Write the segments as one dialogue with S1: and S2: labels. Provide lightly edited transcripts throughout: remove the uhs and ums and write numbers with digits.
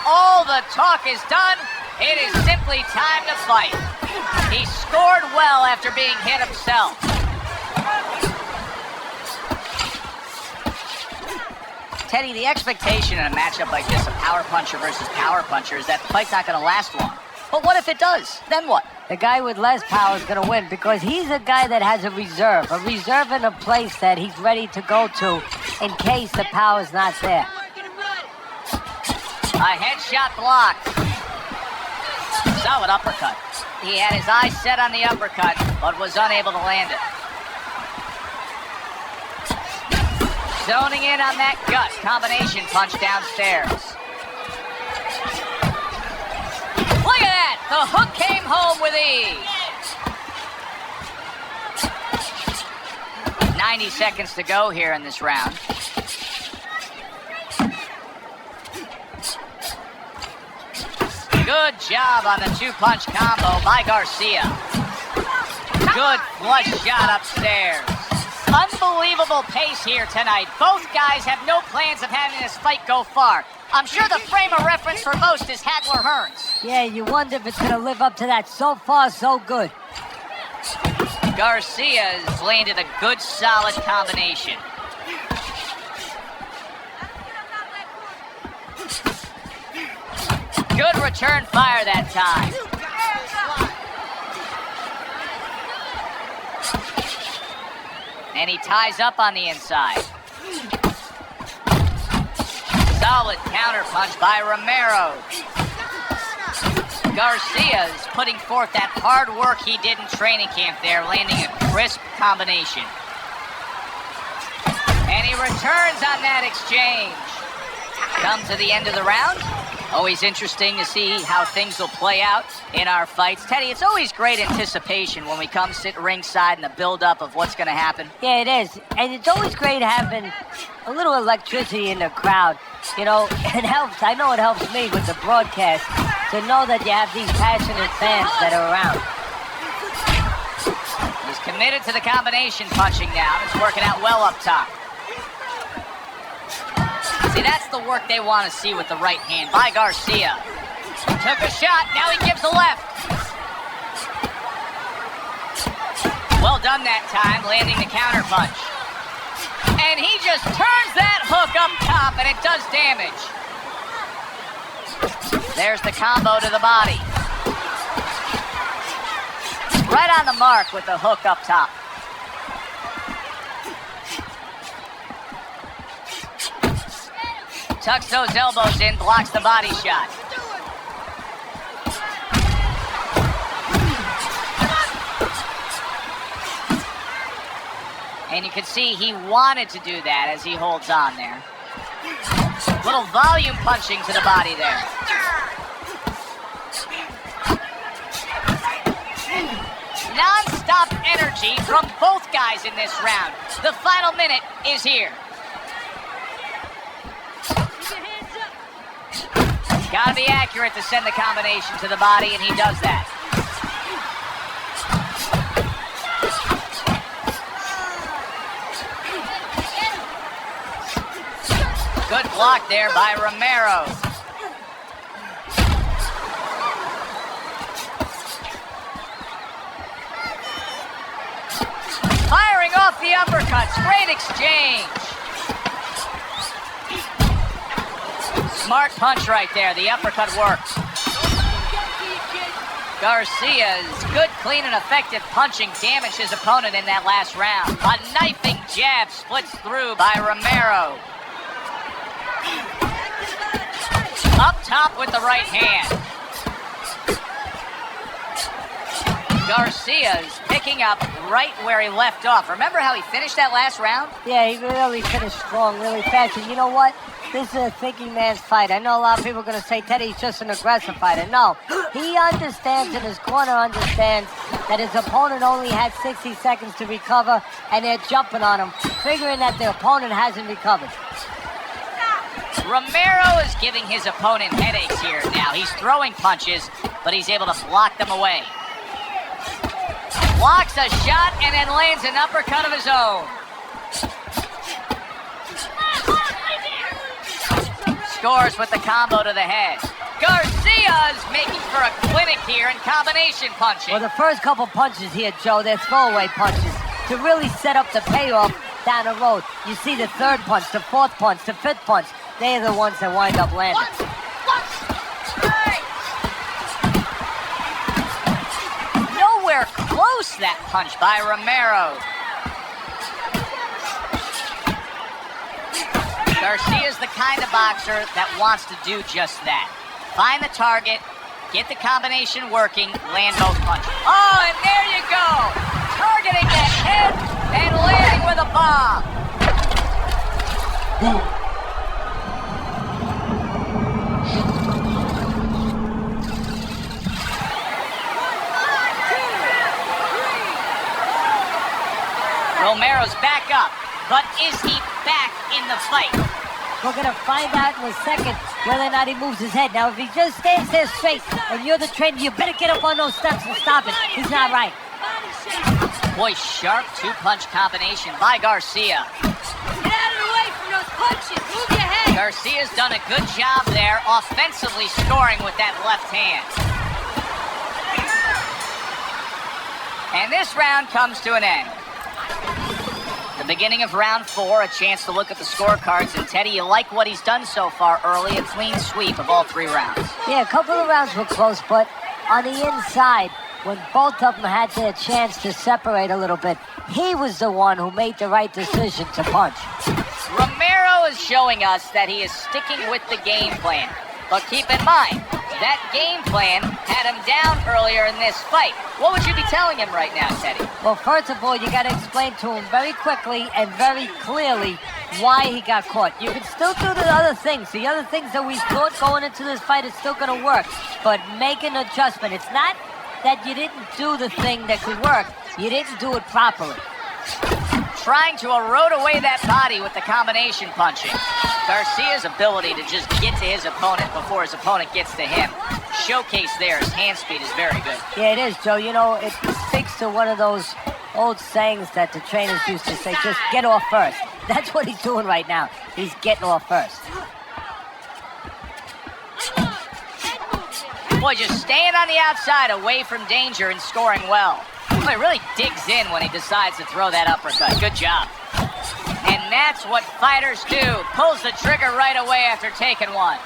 S1: all the talk is done. It is simply time to fight. He scored well after being hit himself. Teddy, the expectation in a matchup like this, a power puncher versus power puncher, is that the fight's not going to last long. But what if it does? Then what?
S2: The guy with less power is going to win because he's a guy that has a reserve in a place that he's ready to go to in case the power's not there.
S1: A headshot blocked. Solid uppercut. He had his eyes set on the uppercut, but was unable to land it. Zoning in on that gut combination punch downstairs. Look at that! The hook came home with ease. 90 seconds to go here in this round. Good job on the two-punch combo by Garcia. Good flush shot upstairs. Unbelievable pace here tonight. Both guys have no plans of having this fight go far. I'm sure the frame of reference for most is Hagler Hearns.
S2: Yeah, you wonder if it's going to live up to that. So far, so good.
S1: Garcia has landed a good, solid combination. Good return fire that time. And he ties up on the inside. Solid counter punch by Romero. Garcia is putting forth that hard work he did in training camp there, landing a crisp combination. And he returns on that exchange. Come to the end of the round. Always interesting to see how things will play out in our fights. Teddy, it's always great anticipation when we come sit ringside and the build-up of what's going to happen.
S2: Yeah, it is. And it's always great having a little electricity in the crowd. You know, it helps. I know it helps me with the broadcast to know that you have these passionate fans that are around.
S1: He's committed to the combination punching now. It's working out well up top. See, that's the work they want to see with the right hand by Garcia. Took a shot, now he gives the left. Well done that time, landing the counter punch. And he just turns that hook up top, and it does damage. There's the combo to the body. Right on the mark with the hook up top. Tucks those elbows in, blocks the body shot. And you can see he wanted to do that as he holds on there. Little volume punching to the body there. Non-stop energy from both guys in this round. The final minute is here. Gotta be accurate to send the combination to the body, and he does that. Good block there by Romero. Firing off the uppercuts. Great exchange. Smart punch right there. The uppercut works. Garcia's good, clean, and effective punching damaged his opponent in that last round. A knifing jab splits through by Romero. Up top with the right hand. Garcia's picking up right where he left off. Remember how he finished that last round?
S2: Yeah, he really finished strong, really fast. And you know what? This is a thinking man's fight. I know a lot of people are going to say Teddy's just an aggressive fighter. No, he understands, and his corner understands that his opponent only had 60 seconds to recover, and they're jumping on him, figuring that the opponent hasn't recovered.
S1: Romero is giving his opponent headaches here now. He's throwing punches, but he's able to block them away. Blocks a shot and then lands an uppercut of his own. scores with the combo to the head. Garcia's making for a clinic here in combination punching.
S2: Well, the first couple punches here, Joe, they're throwaway punches to really set up the payoff down the road. You see the third punch, the fourth punch, the fifth punch. They're the ones that wind up landing.
S1: Nowhere close, that punch by Romero. Garcia's the kind of boxer that wants to do just that. Find the target, get the combination working, land both punches. Oh, and there you go! Targeting that head and landing with a bomb. Romero's back up, but is he back in the fight?
S2: We're going to find out in a second whether or not he moves his head. Now, if he just stands there straight and you're the trainer, you better get up on those steps and stop it. He's not right.
S1: Boy, sharp two-punch combination by Garcia.
S3: Get out of the way from those punches. Move your head.
S1: Garcia's done a good job there, offensively scoring with that left hand. And this round comes to an end. The beginning of round 4, a chance to look at the scorecards. And Teddy, you like what he's done so far early, a clean sweep of all 3 rounds.
S2: Yeah, a couple of rounds were close, but on the inside, when both of them had their chance to separate a little bit, he was the one who made the right decision to punch.
S1: Romero is showing us that he is sticking with the game plan. But keep in mind, that game plan had him down earlier in this fight. What would you be telling him right now, Teddy?
S2: Well, first of all, you got to explain to him very quickly and very clearly why he got caught. You can still do the other things. The other things that we thought going into this fight is still going to work. But make an adjustment. It's not that you didn't do the thing that could work. You didn't do it properly.
S1: Trying to erode away that body with the combination punching. Garcia's ability to just get to his opponent before his opponent gets to him. Showcase there, his hand speed is very good.
S2: Yeah, it is, Joe. You know, it speaks to one of those old sayings that the trainers used to say, just get off first. That's what he's doing right now. He's getting off first.
S1: Boy, just staying on the outside, away from danger and scoring well. Boy, really digs in when he decides to throw that uppercut. Good job. And that's what fighters do. Pulls the trigger right away after taking one.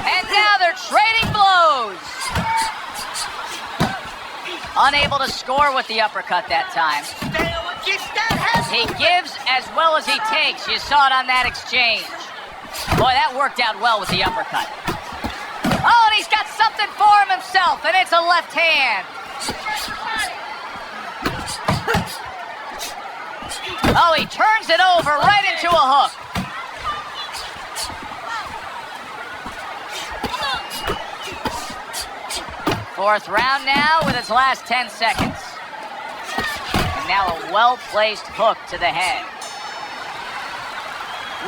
S1: And now they're trading blows. Unable to score with the uppercut that time. He gives as well as he takes. You saw it on that exchange. Boy, that worked out well with the uppercut. Oh, and he's got something for him himself, and it's a left hand. Oh, he turns it over right into a hook. Fourth round now with its last 10 seconds. And now a well-placed hook to the head.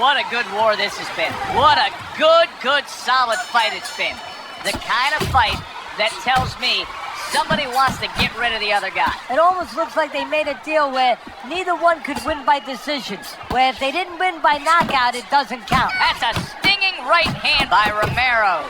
S1: What a good war this has been. What a good, solid fight it's been. The kind of fight that tells me somebody wants to get rid of the other guy.
S2: It almost looks like they made a deal where neither one could win by decision. Where if they didn't win by knockout, it doesn't count.
S1: That's a stinging right hand by Romero.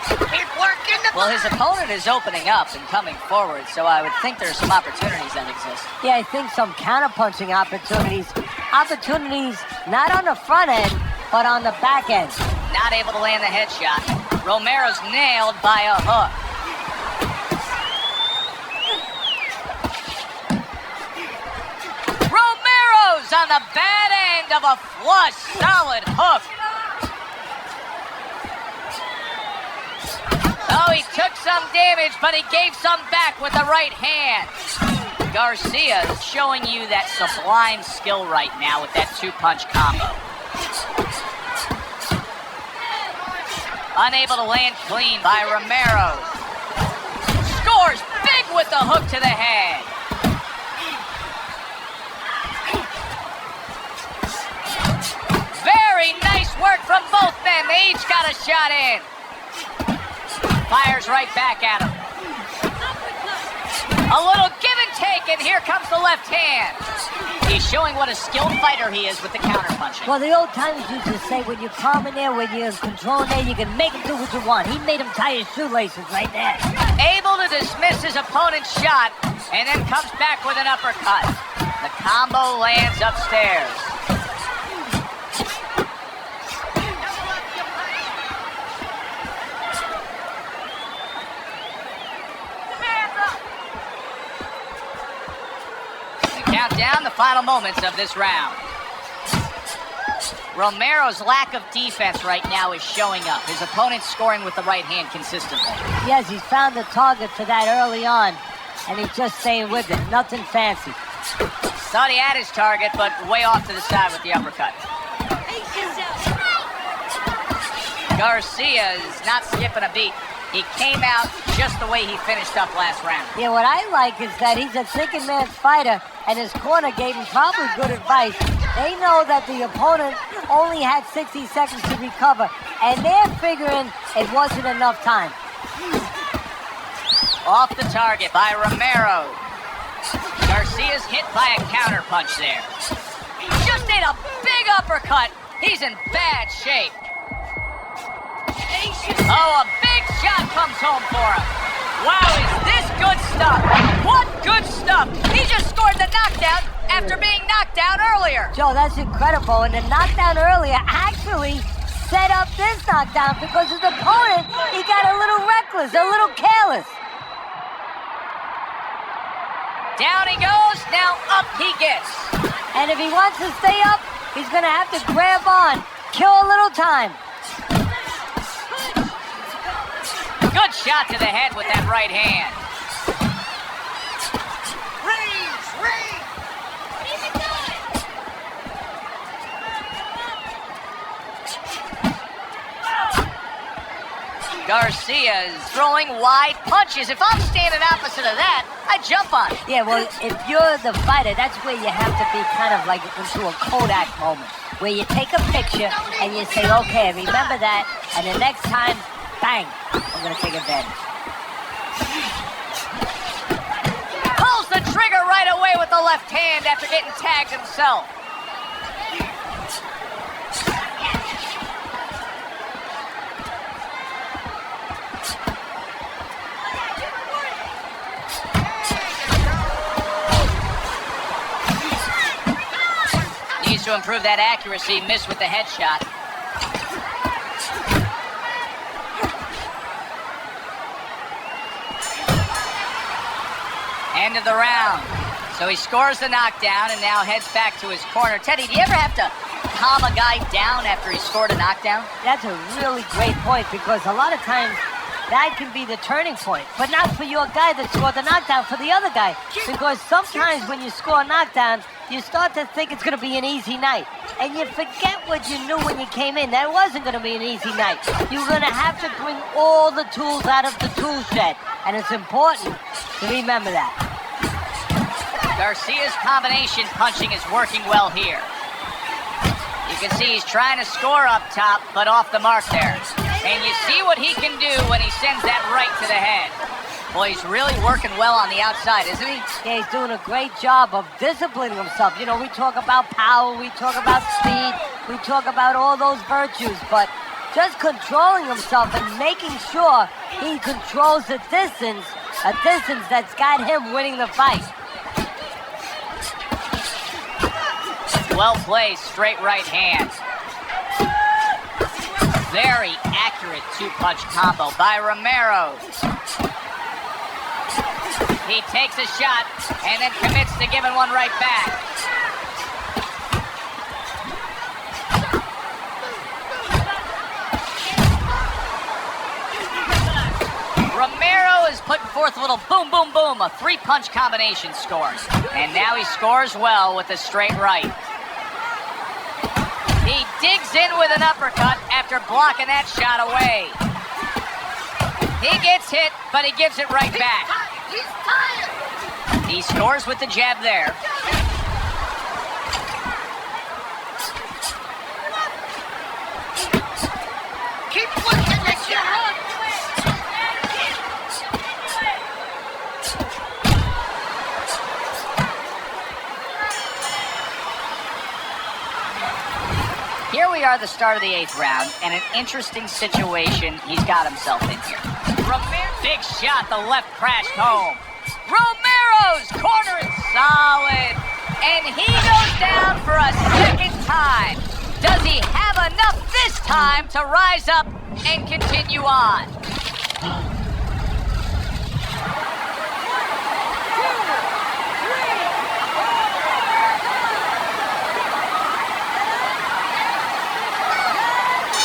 S3: Keep working the
S1: Well, his opponent is opening up and coming forward, so I would think there's some opportunities that exist.
S2: Yeah, I think some counter-punching opportunities. Opportunities not on the front end, but on the back end.
S1: Not able to land the headshot. Romero's nailed by a hook. Romero's on the bad end of a flush, solid hook. Oh, he took some damage, but he gave some back with the right hand. Garcia is showing you that sublime skill right now with that two-punch combo. Unable to land clean by Romero. Scores big with the hook to the head. Very nice work from both men. They each got a shot in. Fires right back at him. A little give and take, and here comes the left hand. He's showing what a skilled fighter he is with the counterpunching.
S2: Well, the old timers used to say when you're calm in there, when you're controlling there, you can make him do what you want. He made him tie his shoelaces right there.
S1: Able to dismiss his opponent's shot, and then comes back with an uppercut. The combo lands upstairs. Count down the final moments of this round. Romero's lack of defense right now is showing up. His opponent's scoring with the right hand consistently.
S2: Yes, he's found the target for that early on, and he's just staying with it. Nothing fancy.
S1: Thought he had his target, but way off to the side with the uppercut. Garcia is not skipping a beat. He came out just the way he finished up last round.
S2: Yeah, what I like is that he's a thinking man's fighter, and his corner gave him probably good advice. They know that the opponent only had 60 seconds to recover, and they're figuring it wasn't enough time.
S1: Off the target by Romero. Garcia's hit by a counter punch there. Just ate a big uppercut. He's in bad shape. Oh, a big shot comes home for him. Wow, is this good stuff? What good stuff? He just scored the knockdown after being knocked down earlier.
S2: Joe, that's incredible. And the knockdown earlier actually set up this knockdown because his opponent, he got a little reckless, a little careless.
S1: Down he goes, now up he gets.
S2: And if he wants to stay up, he's going to have to grab on, kill a little time.
S1: Good shot to the head with that right hand. Garcia is throwing wide punches. If I'm standing opposite of that, I jump on it.
S2: Yeah, well, if you're the fighter, that's where you have to be kind of like into a Kodak moment, where you take a picture and you say, okay, remember that, and the next time, bang, I'm going to take advantage.
S1: Pulls the trigger right away with the left hand after getting tagged himself. Needs to improve that accuracy, missed with the headshot. End of the round. So he scores the knockdown and now heads back to his corner. Teddy, do you ever have to calm a guy down after he scored a knockdown?
S2: That's a really great point because a lot of times that can be the turning point, but not for your guy that scored the knockdown, for the other guy. Because sometimes when you score a knockdown, you start to think it's going to be an easy night. And you forget what you knew when you came in. That wasn't going to be an easy night. You're going to have to bring all the tools out of the tool shed. And it's important to remember that.
S1: Garcia's combination punching is working well here. You can see he's trying to score up top, but off the mark there. And you see what he can do when he sends that right to the head. Boy, he's really working well on the outside, isn't he?
S2: Yeah, he's doing a great job of disciplining himself. You know, we talk about power, we talk about speed, we talk about all those virtues, but just controlling himself and making sure he controls the distance, a distance that's got him winning the fight.
S1: Well placed, straight right hand. Very accurate two-punch combo by Romero. He takes a shot and then commits to giving one right back. Romero is putting forth a little boom, boom, boom, a three-punch combination scores. And now he scores well with a straight right. He digs in with an uppercut after blocking that shot away. He gets hit, but he gives it right back. He scores with the jab there.
S3: Keep pushing the shot.
S1: are the start of the 8th round, and an interesting situation he's got himself in here. Romero, big shot, the left crashed home. Romero's corner is solid, and he goes down for a second time. Does he have enough this time to rise up and continue on?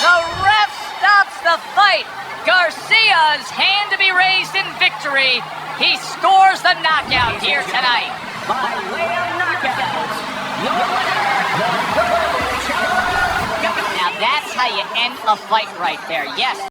S1: The ref stops the fight. Garcia's hand to be raised in victory. He scores the knockout here tonight.
S4: By way of knockout, your winner, the world champion.
S1: Now that's how you end a fight right there. Yes.